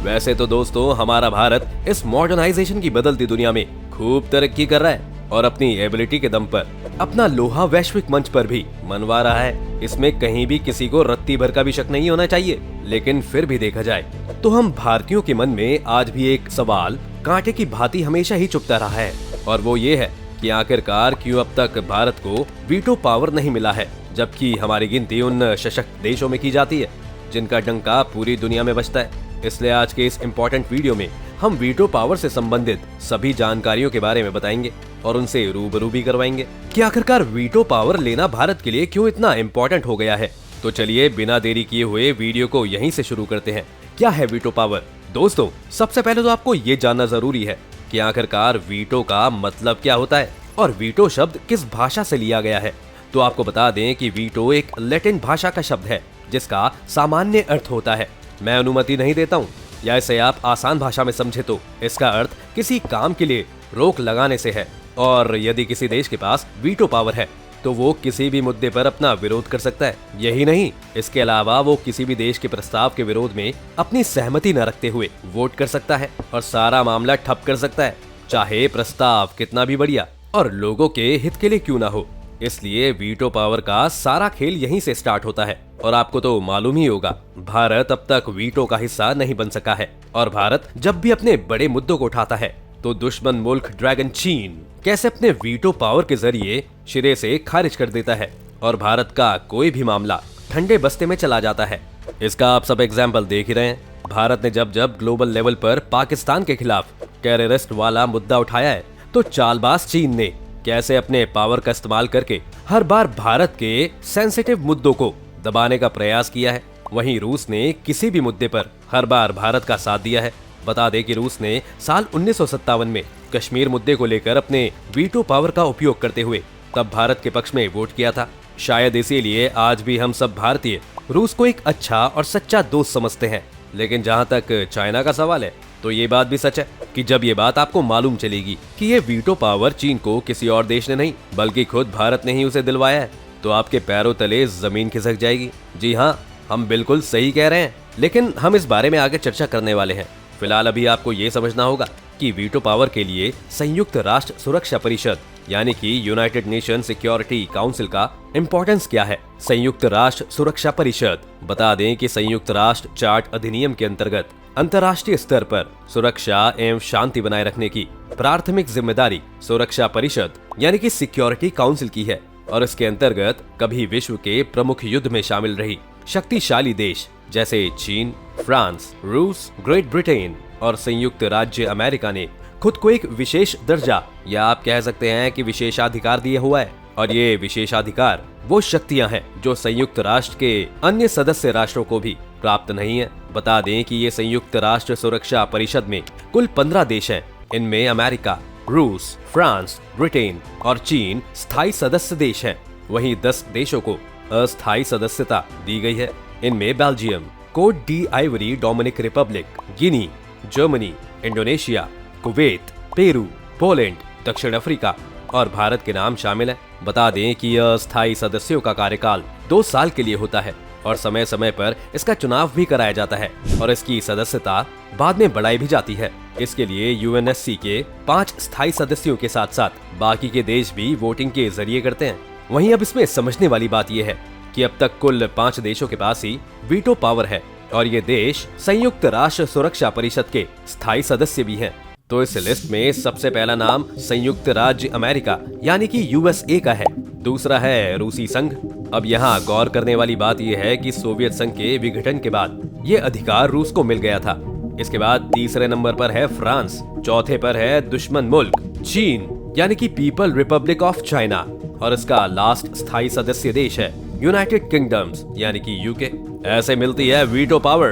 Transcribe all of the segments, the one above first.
वैसे तो दोस्तों हमारा भारत इस मॉडर्नाइजेशन की बदलती दुनिया में खूब तरक्की कर रहा है और अपनी एबिलिटी के दम पर अपना लोहा वैश्विक मंच पर भी मनवा रहा है। इसमें कहीं भी किसी को रत्ती भर का भी शक नहीं होना चाहिए। लेकिन फिर भी देखा जाए तो हम भारतीयों के मन में आज भी एक सवाल कांटे की भांति हमेशा ही चुभता रहा है, और वो ये है कि आखिरकार क्यों अब तक भारत को वीटो पावर नहीं मिला है, जबकि हमारी गिनती उन सशक्त देशों में की जाती है जिनका डंका पूरी दुनिया में बजता है। इसलिए आज के इस इम्पोर्टेंट वीडियो में हम वीटो पावर से संबंधित सभी जानकारियों के बारे में बताएंगे और उनसे रूबरू भी करवाएंगे कि आखिरकार वीटो पावर लेना भारत के लिए क्यों इतना इम्पोर्टेंट हो गया है। तो चलिए बिना देरी किए हुए वीडियो को यहीं से शुरू करते हैं। क्या है वीटो पावर? दोस्तों सबसे पहले तो आपको ये जानना जरूरी है कि आखिरकार वीटो का मतलब क्या होता है और वीटो शब्द किस भाषा से लिया गया है। तो आपको बता दें कि वीटो एक लैटिन भाषा का शब्द है जिसका सामान्य अर्थ होता है मैं अनुमति नहीं देता हूँ, या इसे आप आसान भाषा में समझे तो इसका अर्थ किसी काम के लिए रोक लगाने से है। और यदि किसी देश के पास वीटो पावर है तो वो किसी भी मुद्दे पर अपना विरोध कर सकता है। यही नहीं, इसके अलावा वो किसी भी देश के प्रस्ताव के विरोध में अपनी सहमति न रखते हुए वोट कर सकता है और सारा मामला ठप कर सकता है, चाहे प्रस्ताव कितना भी बढ़िया और लोगों के हित के लिए क्यों ना हो। इसलिए वीटो पावर का सारा खेल यहीं से स्टार्ट होता है। और आपको तो मालूम ही होगा, भारत अब तक वीटो का हिस्सा नहीं बन सका है, और भारत जब भी अपने बड़े मुद्दों को उठाता है तो दुश्मन मुल्क ड्रैगन चीन कैसे अपने वीटो पावर के जरिए सिरे से खारिज कर देता है और भारत का कोई भी मामला ठंडे बस्ते में चला जाता है। इसका आप सब एग्जाम्पल देख ही रहे हैं। भारत ने जब जब ग्लोबल लेवल पर पाकिस्तान के खिलाफ टेररिस्ट वाला मुद्दा उठाया है तो चालबाज चीन ने कैसे अपने पावर का इस्तेमाल करके हर बार भारत के सेंसिटिव मुद्दों को दबाने का प्रयास किया है। वहीं रूस ने किसी भी मुद्दे पर हर बार भारत का साथ दिया है। बता दें कि रूस ने साल 1957 में कश्मीर मुद्दे को लेकर अपने वीटो पावर का उपयोग करते हुए तब भारत के पक्ष में वोट किया था। शायद इसीलिए आज भी हम सब भारतीय रूस को एक अच्छा और सच्चा दोस्त समझते हैं। लेकिन जहां तक चाइना का सवाल है तो ये बात भी सच है कि जब ये बात आपको मालूम चलेगी कि ये वीटो पावर चीन को किसी और देश ने नहीं बल्कि खुद भारत ने ही उसे दिलवाया है तो आपके पैरों तले जमीन खिसक जाएगी। जी हाँ, हम बिल्कुल सही कह रहे हैं, लेकिन हम इस बारे में आगे चर्चा करने वाले हैं। फिलहाल अभी आपको ये समझना होगा कि वीटो पावर के लिए संयुक्त राष्ट्र सुरक्षा परिषद यानी कि यूनाइटेड नेशन सिक्योरिटी काउंसिल का इम्पोर्टेंस क्या है। संयुक्त राष्ट्र सुरक्षा परिषद, बता दें कि संयुक्त राष्ट्र चार्ट अधिनियम के अंतर्गत अंतर्राष्ट्रीय स्तर पर सुरक्षा एवं शांति बनाए रखने की प्राथमिक जिम्मेदारी सुरक्षा परिषद यानी कि सिक्योरिटी काउंसिल की है। और इसके अंतर्गत कभी विश्व के प्रमुख युद्ध में शामिल रही शक्तिशाली देश जैसे चीन, फ्रांस, रूस, ग्रेट ब्रिटेन और संयुक्त राज्य अमेरिका ने खुद को एक विशेष दर्जा या आप कह सकते हैं कि विशेषाधिकार दिया हुआ है। और ये विशेषाधिकार वो शक्तियां हैं जो संयुक्त राष्ट्र के अन्य सदस्य राष्ट्रों को भी प्राप्त नहीं है। बता दें कि ये संयुक्त राष्ट्र सुरक्षा परिषद में कुल 15 देश हैं। इनमें अमेरिका, रूस, फ्रांस, ब्रिटेन और चीन स्थायी सदस्य देश हैं। वहीं 10 देशों को अस्थायी सदस्यता दी गई है। इनमें Belgium, Cote d'Ivoire Dominic Republic, Guinea, Germany, Indonesia, Kuwait, Peru, Poland, दक्षिण अफ्रीका और भारत के नाम शामिल है। बता दें कि अस्थायी सदस्यों का कार्यकाल 2 साल के लिए होता है और समय समय पर इसका चुनाव भी कराया जाता है और इसकी सदस्यता बाद में बढ़ाई भी जाती है। इसके लिए यूएनएससी के 5 स्थायी सदस्यों के साथ साथ बाकी के देश भी वोटिंग के जरिए करते हैं। वहीं अब इसमें समझने वाली बात यह है कि अब तक कुल 5 देशों के पास ही वीटो पावर है और ये देश संयुक्त राष्ट्र सुरक्षा परिषद के स्थायी सदस्य भी हैं। तो इस लिस्ट में सबसे पहला नाम संयुक्त राज्य अमेरिका यानी कि यूएसए का है। दूसरा है रूसी संघ। अब यहाँ गौर करने वाली बात यह है कि सोवियत संघ के विघटन के बाद ये अधिकार रूस को मिल गया था। इसके बाद तीसरे नंबर पर है फ्रांस, चौथे पर है दुश्मन मुल्क चीन यानी कि पीपल रिपब्लिक ऑफ चाइना और इसका लास्ट स्थायी सदस्य देश है यूनाइटेड किंगडम्स यानी कि यूके। ऐसे मिलती है वीटो पावर।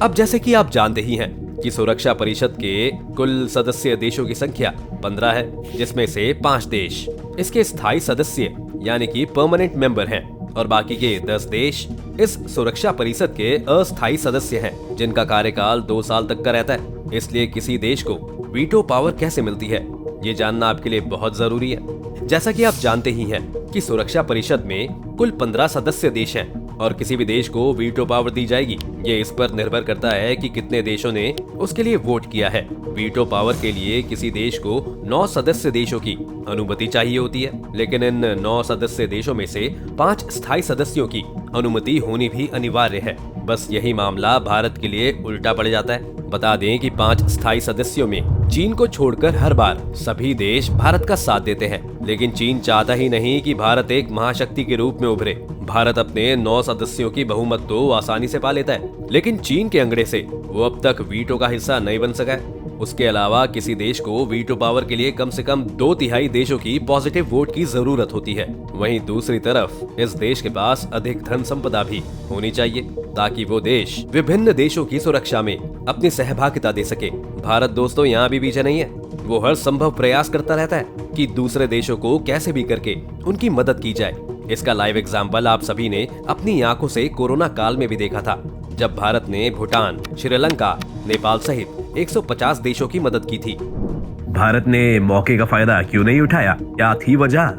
अब जैसे कि आप जानते ही हैं कि सुरक्षा परिषद के कुल सदस्य देशों की संख्या 15 है, जिसमें से 5 देश इसके स्थायी सदस्य यानी कि परमानेंट मेंबर हैं और बाकी के 10 देश इस सुरक्षा परिषद के अस्थायी सदस्य हैं जिनका कार्यकाल 2 साल तक का रहता है। इसलिए किसी देश को वीटो पावर कैसे मिलती है ये जानना आपके लिए बहुत जरूरी है। जैसा कि आप जानते ही हैं कि सुरक्षा परिषद में कुल 15 सदस्य देश हैं और किसी भी देश को वीटो पावर दी जाएगी, ये इस पर निर्भर करता है कि कितने देशों ने उसके लिए वोट किया है। वीटो पावर के लिए किसी देश को 9 सदस्य देशों की अनुमति चाहिए होती है, लेकिन इन 9 सदस्य देशों में से 5 स्थायी सदस्यों की अनुमति होनी भी अनिवार्य है। बस यही मामला भारत के लिए उल्टा पड़ जाता है। बता दें कि 5 स्थायी सदस्यों में चीन को छोड़कर हर बार सभी देश भारत का साथ देते हैं, लेकिन चीन चाहता ही नहीं कि भारत एक महाशक्ति के रूप में उभरे। भारत अपने 9 सदस्यों की बहुमत तो आसानी से पा लेता है, लेकिन चीन के अंगड़े से वो अब तक वीटो का हिस्सा नहीं बन सका है। उसके अलावा किसी देश को वीटो पावर के लिए कम से कम 2/3 देशों की पॉजिटिव वोट की जरूरत होती है। वहीं दूसरी तरफ इस देश के पास अधिक धन संपदा भी होनी चाहिए, ताकि वो देश विभिन्न देशों की सुरक्षा में अपनी सहभागिता दे सके। भारत दोस्तों यहाँ भी पीछे नहीं है, वो हर संभव प्रयास करता रहता है कि दूसरे देशों को कैसे भी करके उनकी मदद की जाए। इसका लाइव एग्जाम्पल आप सभी ने अपनी आंखों से कोरोना काल में भी देखा था, जब भारत ने भूटान, श्रीलंका, नेपाल सहित 150 देशों की मदद की थी। भारत ने मौके का फायदा क्यों नहीं उठाया? क्या थी वजह?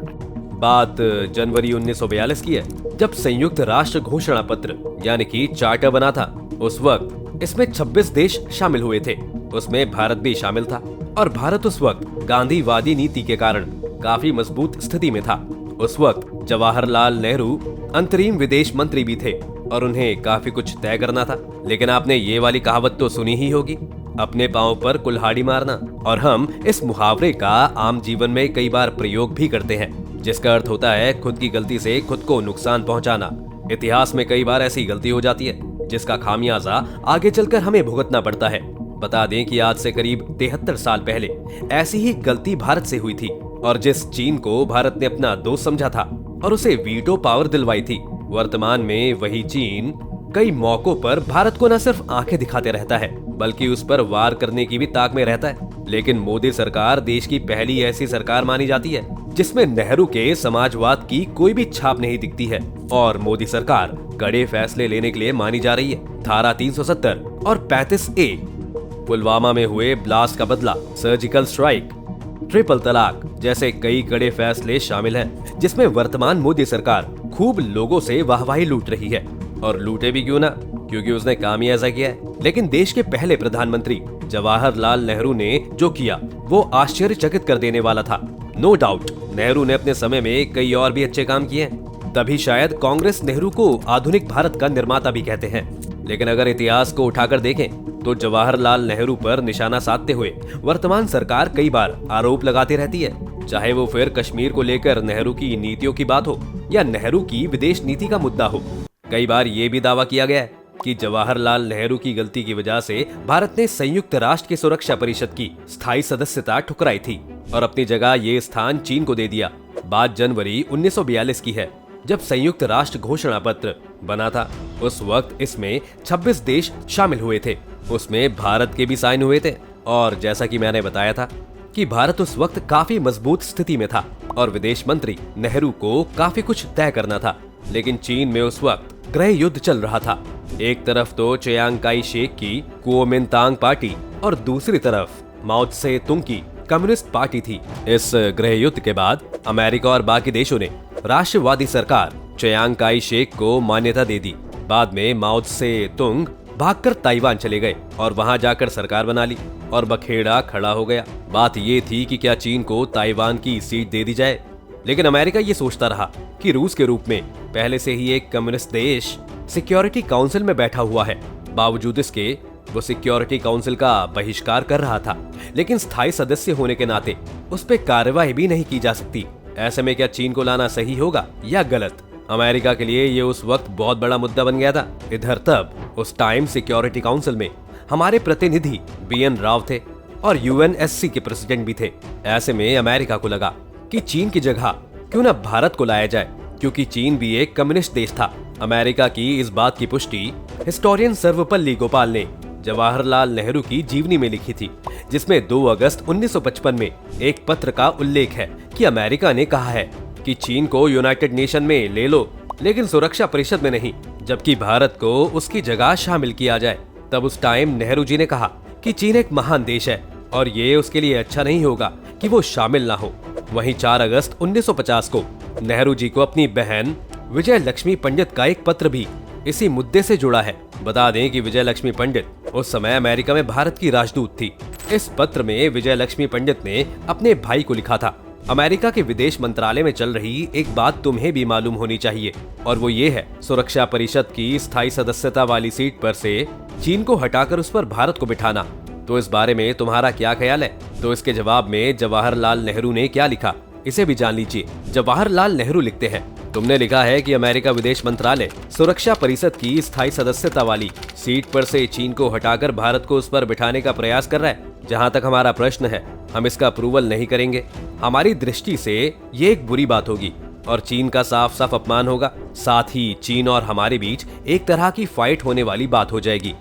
बात जनवरी 1942 की है, जब संयुक्त राष्ट्र घोषणा पत्र यानी कि चार्टर बना था। उस वक्त इसमें 26 देश शामिल हुए थे, उसमें भारत भी शामिल था। और भारत उस वक्त गांधीवादी नीति के कारण काफी मजबूत स्थिति में था। उस वक्त जवाहरलाल नेहरू अंतरिम विदेश मंत्री भी थे और उन्हें काफी कुछ तय करना था। लेकिन आपने ये वाली कहावत तो सुनी ही होगी, अपने पांव पर कुल्हाड़ी मारना। और हम इस मुहावरे का आम जीवन में कई बार प्रयोग भी करते हैं, जिसका अर्थ होता है खुद की गलती से खुद को नुकसान पहुंचाना। इतिहास में कई बार ऐसी गलती हो जाती है जिसका खामियाजा आगे चलकर हमें भुगतना पड़ता है। बता दें कि आज से करीब 73 साल पहले ऐसी ही गलती भारत से हुई थी, और जिस चीन को भारत ने अपना दोस्त समझा था और उसे वीटो पावर दिलवाई थी, वर्तमान में वही चीन कई मौकों पर भारत को न सिर्फ आंखें दिखाते रहता है, बल्कि उस पर वार करने की भी ताक में रहता है। लेकिन मोदी सरकार देश की पहली ऐसी सरकार मानी जाती है जिसमें नेहरू के समाजवाद की कोई भी छाप नहीं दिखती है, और मोदी सरकार कड़े फैसले लेने के लिए मानी जा रही है। धारा 370 और 35A, पुलवामा में हुए ब्लास्ट का बदला, सर्जिकल स्ट्राइक, ट्रिपल तलाक जैसे कई कड़े फैसले शामिल हैं, जिसमें वर्तमान मोदी सरकार खूब लोगों से वाहवाही लूट रही है। और लूटे भी क्यों ना, क्योंकि उसने काम ही ऐसा किया है। लेकिन देश के पहले प्रधानमंत्री जवाहरलाल नेहरू ने जो किया वो आश्चर्यचकित कर देने वाला था। नो डाउट नेहरू ने अपने समय में कई और भी अच्छे काम किए हैं, तभी शायद कांग्रेस नेहरू को आधुनिक भारत का निर्माता भी कहते हैं। लेकिन अगर इतिहास को उठाकर देखें तो जवाहरलाल नेहरू पर निशाना साधते हुए वर्तमान सरकार कई बार आरोप लगाती रहती है, चाहे वो फिर कश्मीर को लेकर नेहरू की नीतियों की बात हो या नेहरू की विदेश नीति का मुद्दा हो। कई बार ये भी दावा किया गया है कि जवाहरलाल नेहरू की गलती की वजह से भारत ने संयुक्त राष्ट्र की सुरक्षा परिषद की स्थायी सदस्यता ठुकराई थी और अपनी जगह ये स्थान चीन को दे दिया। बात जनवरी 1942 की है, जब संयुक्त राष्ट्र घोषणा पत्र बना था। उस वक्त इसमें 26 देश शामिल हुए थे, उसमें भारत के भी साइन हुए थे। और जैसा कि मैंने बताया था कि भारत उस वक्त काफी मजबूत स्थिति में था और विदेश मंत्री नेहरू को काफी कुछ तय करना था। लेकिन चीन में उस वक्त गृह युद्ध चल रहा था। एक तरफ तो चियांग काई शेक की कुओमिंतांग पार्टी और दूसरी तरफ माओ त्से तुंग की कम्युनिस्ट पार्टी थी। इस गृह युद्ध के बाद अमेरिका और बाकी देशों ने राष्ट्रवादी सरकार चियांग काई शेक को मान्यता दे दी। बाद में माओ त्से तुंग भागकर ताइवान चले गए और वहां जाकर सरकार बना ली और बखेड़ा खड़ा हो गया। बात ये थी कि क्या चीन को ताइवान की सीट दे दी जाए, लेकिन अमेरिका ये सोचता रहा कि रूस के रूप में पहले से ही एक कम्युनिस्ट देश सिक्योरिटी काउंसिल में बैठा हुआ है, बावजूद इसके वो सिक्योरिटी काउंसिल का बहिष्कार कर रहा था। लेकिन स्थायी सदस्य होने के नाते उस पर कार्रवाई भी नहीं की जा सकती। ऐसे में क्या चीन को लाना सही होगा या गलत? अमेरिका के लिए ये उस वक्त बहुत बड़ा मुद्दा बन गया था। इधर तब उस टाइम सिक्योरिटी काउंसिल में हमारे प्रतिनिधि BN राव थे और UNSC के प्रेसिडेंट भी थे। ऐसे में अमेरिका को लगा कि चीन की जगह क्यों न भारत को लाया जाए, क्योंकि चीन भी एक कम्युनिस्ट देश था। अमेरिका की इस बात की पुष्टि हिस्टोरियन सर्वपल्ली गोपाल ने जवाहरलाल नेहरू की जीवनी में लिखी थी, जिसमें 2 अगस्त 1955 में एक पत्र का उल्लेख है कि अमेरिका ने कहा है कि चीन को यूनाइटेड नेशन में ले लो, लेकिन सुरक्षा परिषद में नहीं, जबकि भारत को उसकी जगह शामिल किया जाए। तब उस टाइम नेहरू जी ने कहा कि चीन एक महान देश है और ये उसके लिए अच्छा नहीं होगा कि वो शामिल ना हो। वहीं 4 अगस्त 1950 को नेहरू जी को अपनी बहन विजय लक्ष्मी पंडित का एक पत्र भी इसी मुद्दे से जुड़ा है। बता दें कि विजय लक्ष्मी पंडित उस समय अमेरिका में भारत की राजदूत थी। इस पत्र में विजय लक्ष्मी पंडित ने अपने भाई को लिखा था, अमेरिका के विदेश मंत्रालय में चल रही एक बात तुम्हें भी मालूम होनी चाहिए, और वो ये है, सुरक्षा परिषद की स्थायी सदस्यता वाली सीट पर से चीन को हटाकर उस पर भारत को बिठाना। तो इस बारे में तुम्हारा क्या ख्याल है? तो इसके जवाब में जवाहरलाल नेहरू ने क्या लिखा, इसे भी जान लीजिए। जवाहरलाल नेहरू लिखते हैं, तुमने लिखा है कि अमेरिका विदेश मंत्रालय सुरक्षा परिषद की स्थायी सदस्यता वाली सीट पर से चीन को हटाकर भारत को उस पर बिठाने का प्रयास कर रहा है। जहां तक हमारा प्रश्न है, हम इसका अप्रूवल नहीं करेंगे। हमारी दृष्टि से ये एक बुरी बात होगी और चीन का साफ साफ अपमान होगा। साथ ही चीन और हमारे बीच एक तरह की फाइट होने वाली बात हो जाएगी।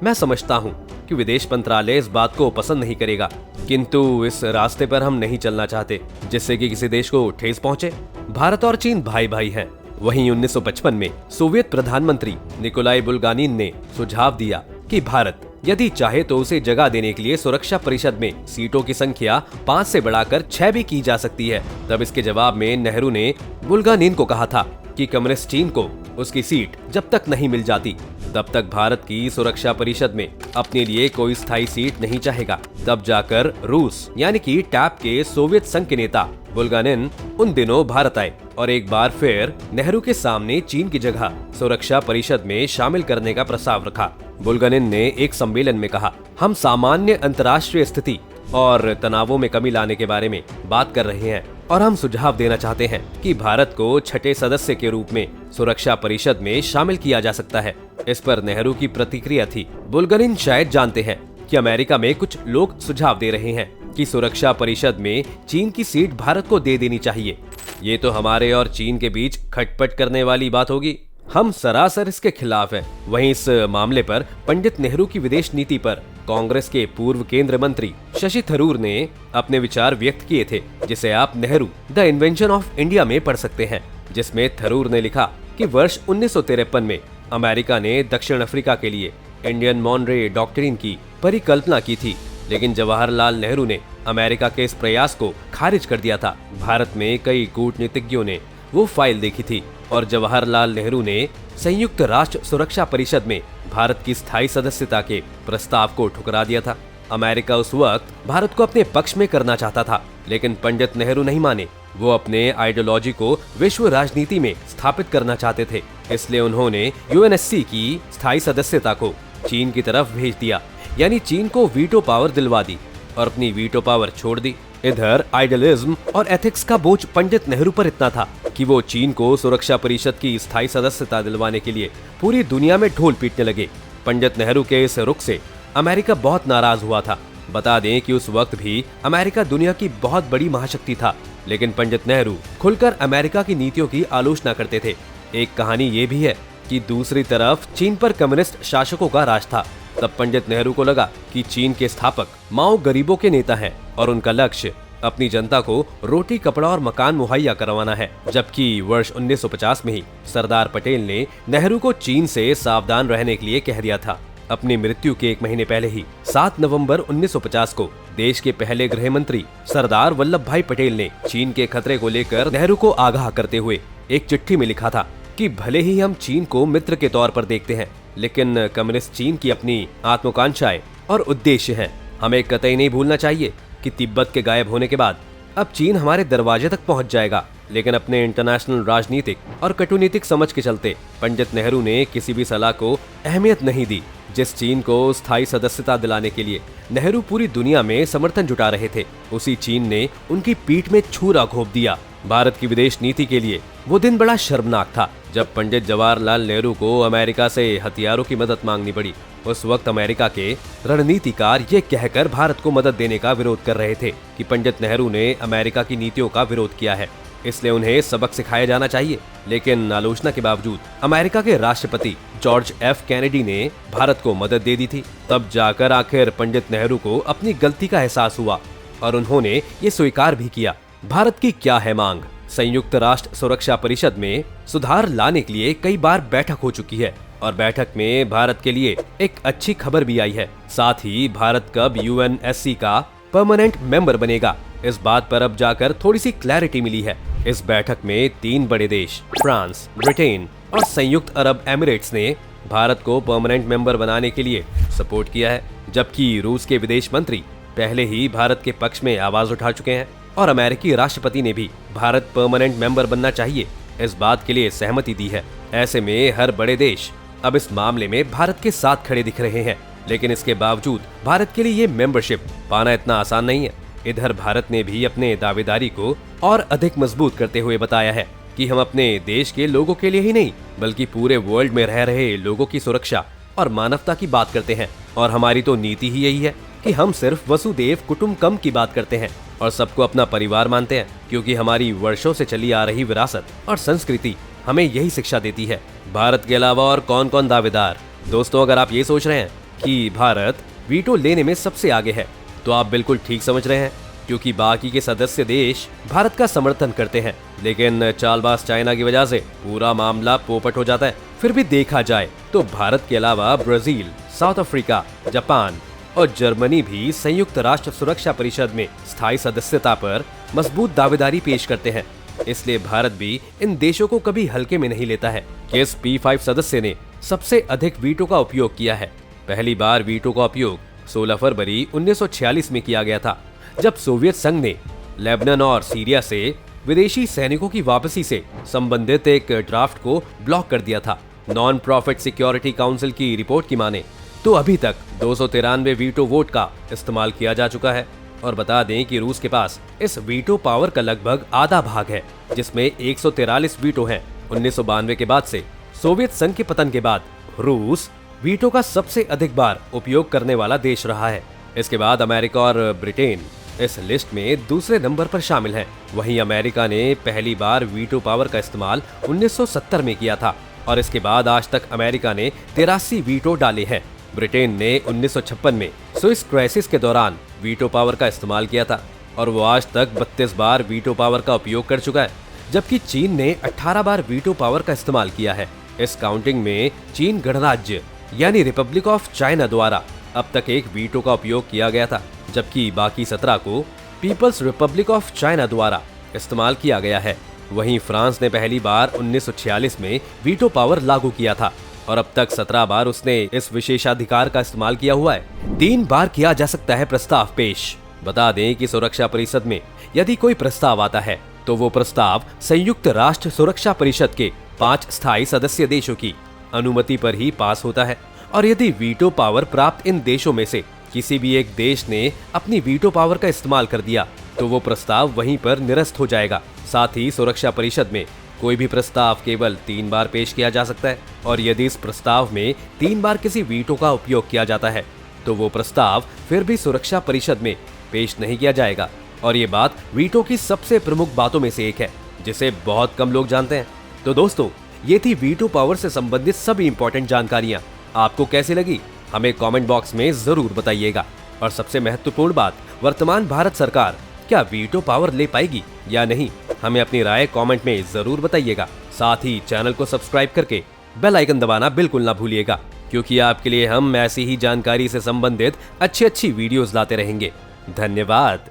मैं समझता हूँ कि विदेश मंत्रालय इस बात को पसंद नहीं करेगा, किंतु इस रास्ते पर हम नहीं चलना चाहते जिससे कि किसी देश को ठेस पहुंचे। भारत और चीन भाई भाई हैं। वहीं 1955 में सोवियत प्रधानमंत्री निकोलाई बुल्गानिन ने सुझाव दिया कि भारत यदि चाहे तो उसे जगह देने के लिए सुरक्षा परिषद में सीटों की संख्या 5 से बढ़ाकर 6 भी की जा सकती है। तब इसके जवाब में नेहरू ने बुल्गानिन को कहा था कि कम्युनिस्ट चीन को उसकी सीट जब तक नहीं मिल जाती तब तक भारत की सुरक्षा परिषद में अपने लिए कोई स्थायी सीट नहीं चाहेगा। तब जाकर रूस यानी कि टैप के सोवियत संघ के नेता बुल्गानिन उन दिनों भारत आए और एक बार फिर नेहरू के सामने चीन की जगह सुरक्षा परिषद में शामिल करने का प्रस्ताव रखा। बुल्गानिन ने एक सम्मेलन में कहा, हम सामान्य अंतर्राष्ट्रीय स्थिति और तनावों में कमी लाने के बारे में बात कर रहे हैं और हम सुझाव देना चाहते हैं कि भारत को छठे सदस्य के रूप में सुरक्षा परिषद में शामिल किया जा सकता है। इस पर नेहरू की प्रतिक्रिया थी, बुल्गानिन शायद जानते हैं कि अमेरिका में कुछ लोग सुझाव दे रहे हैं कि सुरक्षा परिषद में चीन की सीट भारत को दे देनी चाहिए। ये तो हमारे और चीन के बीच खटपट करने वाली बात होगी। हम सरासर इसके खिलाफ हैं। वहीं इस मामले पर पंडित नेहरू की विदेश नीति पर कांग्रेस के पूर्व केंद्रीय मंत्री शशि थरूर ने अपने विचार व्यक्त किए थे, जिसे आप Nehru the invention of India में पढ़ सकते हैं, जिसमें थरूर ने लिखा कि वर्ष 1953 में अमेरिका ने दक्षिण अफ्रीका के लिए इंडियन मॉनरे डॉक्ट्रिन की परिकल्पना की थी, लेकिन जवाहरलाल नेहरू ने अमेरिका के इस प्रयास को खारिज कर दिया था। भारत में कई कूटनीतिज्ञों ने वो फाइल देखी थी और जवाहरलाल नेहरू ने संयुक्त राष्ट्र सुरक्षा परिषद में भारत की स्थायी सदस्यता के प्रस्ताव को ठुकरा दिया था। अमेरिका उस वक्त भारत को अपने पक्ष में करना चाहता था, लेकिन पंडित नेहरू नहीं माने। वो अपने आइडियोलॉजी को विश्व राजनीति में स्थापित करना चाहते थे, इसलिए उन्होंने यूएनएससी की स्थायी सदस्यता को चीन की तरफ भेज दिया, यानी चीन को वीटो पावर दिलवा दी और अपनी वीटो पावर छोड़ दी। इधर आइडियलिज्म और एथिक्स का बोझ पंडित नेहरू पर इतना था कि वो चीन को सुरक्षा परिषद की स्थायी सदस्यता दिलवाने के लिए पूरी दुनिया में ढोल पीटने लगे। पंडित नेहरू के इस रुख से अमेरिका बहुत नाराज हुआ था। बता दें कि उस वक्त भी अमेरिका दुनिया की बहुत बड़ी महाशक्ति था, लेकिन पंडित नेहरू खुलकर अमेरिका की नीतियों की आलोचना करते थे। एक कहानी ये भी है कि दूसरी तरफ चीन पर कम्युनिस्ट शासकों का राज था। तब पंडित नेहरू को लगा कि चीन के स्थापक माओ गरीबों के नेता हैं और उनका लक्ष्य अपनी जनता को रोटी, कपड़ा और मकान मुहैया करवाना है। जबकि वर्ष 1950 में ही सरदार पटेल ने नेहरू को चीन से सावधान रहने के लिए कह दिया था। अपनी मृत्यु के एक महीने पहले ही 7 नवंबर 1950 को देश के पहले गृह मंत्री सरदार वल्लभ भाई पटेल ने चीन के खतरे को लेकर नेहरू को आगाह करते हुए एक चिट्ठी में लिखा था कि भले ही हम चीन को मित्र के तौर पर देखते हैं, लेकिन कम्युनिस्ट चीन की अपनी आत्मकांक्षाएं और उद्देश्य हैं। हमें कतई नहीं भूलना चाहिए कि तिब्बत के गायब होने के बाद अब चीन हमारे दरवाजे तक पहुंच जाएगा, लेकिन अपने इंटरनेशनल राजनीतिक और कटुनीतिक समझ के चलते पंडित नेहरू ने किसी भी सलाह को अहमियत नहीं दी। जिस चीन को स्थायी सदस्यता दिलाने के लिए नेहरू पूरी दुनिया में समर्थन जुटा रहे थे, उसी चीन ने उनकी पीठ में छुरा घोंप दिया। भारत की विदेश नीति के लिए वो दिन बड़ा शर्मनाक था जब पंडित जवाहरलाल नेहरू को अमेरिका से हथियारों की मदद मांगनी पड़ी। उस वक्त अमेरिका के रणनीतिकार ये कहकर भारत को मदद देने का विरोध कर रहे थे कि पंडित नेहरू ने अमेरिका की नीतियों का विरोध किया है, इसलिए उन्हें सबक सिखाया जाना चाहिए। लेकिन आलोचना के बावजूद अमेरिका के राष्ट्रपति जॉर्ज एफ कैनेडी ने भारत को मदद दे दी थी। तब जाकर आखिर पंडित नेहरू को अपनी गलती का एहसास हुआ और उन्होंने ये स्वीकार भी किया। भारत की क्या है मांग? संयुक्त राष्ट्र सुरक्षा परिषद में सुधार लाने के लिए कई बार बैठक हो चुकी है और बैठक में भारत के लिए एक अच्छी खबर भी आई है। साथ ही भारत कब यूएनएससी का परमानेंट मेंबर बनेगा, इस बात पर अब जाकर थोड़ी सी क्लैरिटी मिली है। इस बैठक में 3 बड़े देश फ्रांस, ब्रिटेन और संयुक्त अरब एमिरेट्स ने भारत को परमानेंट मेंबर बनाने के लिए सपोर्ट किया है, जबकि रूस के विदेश मंत्री पहले ही भारत के पक्ष में आवाज उठा चुके हैं और अमेरिकी राष्ट्रपति ने भी भारत परमानेंट मेंबर बनना चाहिए इस बात के लिए सहमति दी है। ऐसे में हर बड़े देश अब इस मामले में भारत के साथ खड़े दिख रहे हैं, लेकिन इसके बावजूद भारत के लिए ये मेंबरशिप पाना इतना आसान नहीं है। इधर भारत ने भी अपने दावेदारी को और अधिक मजबूत करते हुए बताया है कि हम अपने देश के लोगों के लिए ही नहीं बल्कि पूरे वर्ल्ड में रह रहे लोगों की सुरक्षा और मानवता की बात करते हैं, और हमारी तो नीति ही यही है कि हम सिर्फ वसुदेव कुटुंबकम की बात करते हैं और सबको अपना परिवार मानते हैं, क्योंकि हमारी वर्षों से चली आ रही विरासत और संस्कृति हमें यही शिक्षा देती है। भारत के अलावा और कौन कौन दावेदार? दोस्तों, अगर आप ये सोच रहे हैं कि भारत वीटो लेने में सबसे आगे है तो आप बिल्कुल ठीक समझ रहे हैं, क्योंकि बाकी के सदस्य देश भारत का समर्थन करते हैं, लेकिन चालबाज चाइना की वजह से पूरा मामला पोपट हो जाता है। फिर भी देखा जाए तो भारत के अलावा ब्राजील, साउथ अफ्रीका, जापान और जर्मनी भी संयुक्त राष्ट्र सुरक्षा परिषद में स्थायी सदस्यता पर मजबूत दावेदारी पेश करते हैं। इसलिए भारत भी इन देशों को कभी हल्के में नहीं लेता है कि इस P5 सदस्य ने सबसे अधिक वीटो का उपयोग किया है। पहली बार वीटो का उपयोग 16 फरवरी 1946 में किया गया था, जब सोवियत संघ ने लेबनान और सीरिया से विदेशी सैनिकों की वापसी से संबंधित एक ड्राफ्ट को ब्लॉक कर दिया था। नॉन प्रॉफिट सिक्योरिटी काउंसिल की रिपोर्ट की माने तो अभी तक 293 वीटो वोट का इस्तेमाल किया जा चुका है। और बता दें कि रूस के पास इस वीटो पावर का लगभग आधा भाग है, जिसमें 143 वीटो हैं। 1992 के बाद से सोवियत संघ के पतन के बाद रूस वीटो का सबसे अधिक बार उपयोग करने वाला देश रहा है। इसके बाद अमेरिका और ब्रिटेन इस लिस्ट में दूसरे नंबर पर शामिल हैं। वहीं अमेरिका ने पहली बार वीटो पावर का इस्तेमाल 1970 में किया था और इसके बाद आज तक अमेरिका ने 83 वीटो डाले हैं। ब्रिटेन ने 1956 में स्विस क्राइसिस के दौरान वीटो पावर का इस्तेमाल किया था और वो आज तक 32 बार वीटो पावर का उपयोग कर चुका है, जबकि चीन ने 18 बार वीटो पावर का इस्तेमाल किया है। इस काउंटिंग में चीन गणराज्य यानी रिपब्लिक ऑफ चाइना द्वारा अब तक एक वीटो का उपयोग किया गया था, जबकि बाकी 17 को पीपल्स रिपब्लिक ऑफ चाइना द्वारा इस्तेमाल किया गया है। वहीं फ्रांस ने पहली बार 1946 में वीटो पावर लागू किया था और अब तक 17 बार उसने इस विशेषाधिकार का इस्तेमाल किया हुआ है। 3 बार किया जा सकता है प्रस्ताव पेश। बता दें कि सुरक्षा परिषद में यदि कोई प्रस्ताव आता है तो वो प्रस्ताव संयुक्त राष्ट्र सुरक्षा परिषद के 5 स्थायी सदस्य देशों की अनुमति पर ही पास होता है, और यदि वीटो पावर प्राप्त इन देशों में से किसी भी एक देश ने अपनी वीटो पावर का इस्तेमाल कर दिया तो वो प्रस्ताव वहीं पर निरस्त हो जाएगा। साथ ही सुरक्षा परिषद में कोई भी प्रस्ताव केवल 3 बार पेश किया जा सकता है, और यदि इस प्रस्ताव में 3 बार किसी वीटो का उपयोग किया जाता है तो वो प्रस्ताव फिर भी सुरक्षा परिषद में पेश नहीं किया जाएगा। और ये बात वीटो की सबसे प्रमुख बातों में से एक है, जिसे बहुत कम लोग जानते हैं। तो दोस्तों, ये थी वीटो पावर से संबंधित सभी इंपॉर्टेंट जानकारियां। आपको कैसी लगी हमें कमेंट बॉक्स में जरूर बताइएगा। और सबसे महत्वपूर्ण बात, वर्तमान भारत सरकार क्या वीटो पावर ले पाएगी या नहीं, हमें अपनी राय कमेंट में जरूर बताइएगा। साथ ही चैनल को सब्सक्राइब करके बेल आइकन दबाना बिल्कुल ना भूलिएगा, क्योंकि आपके लिए हम ऐसी ही जानकारी से संबंधित अच्छी वीडियोस लाते रहेंगे। धन्यवाद।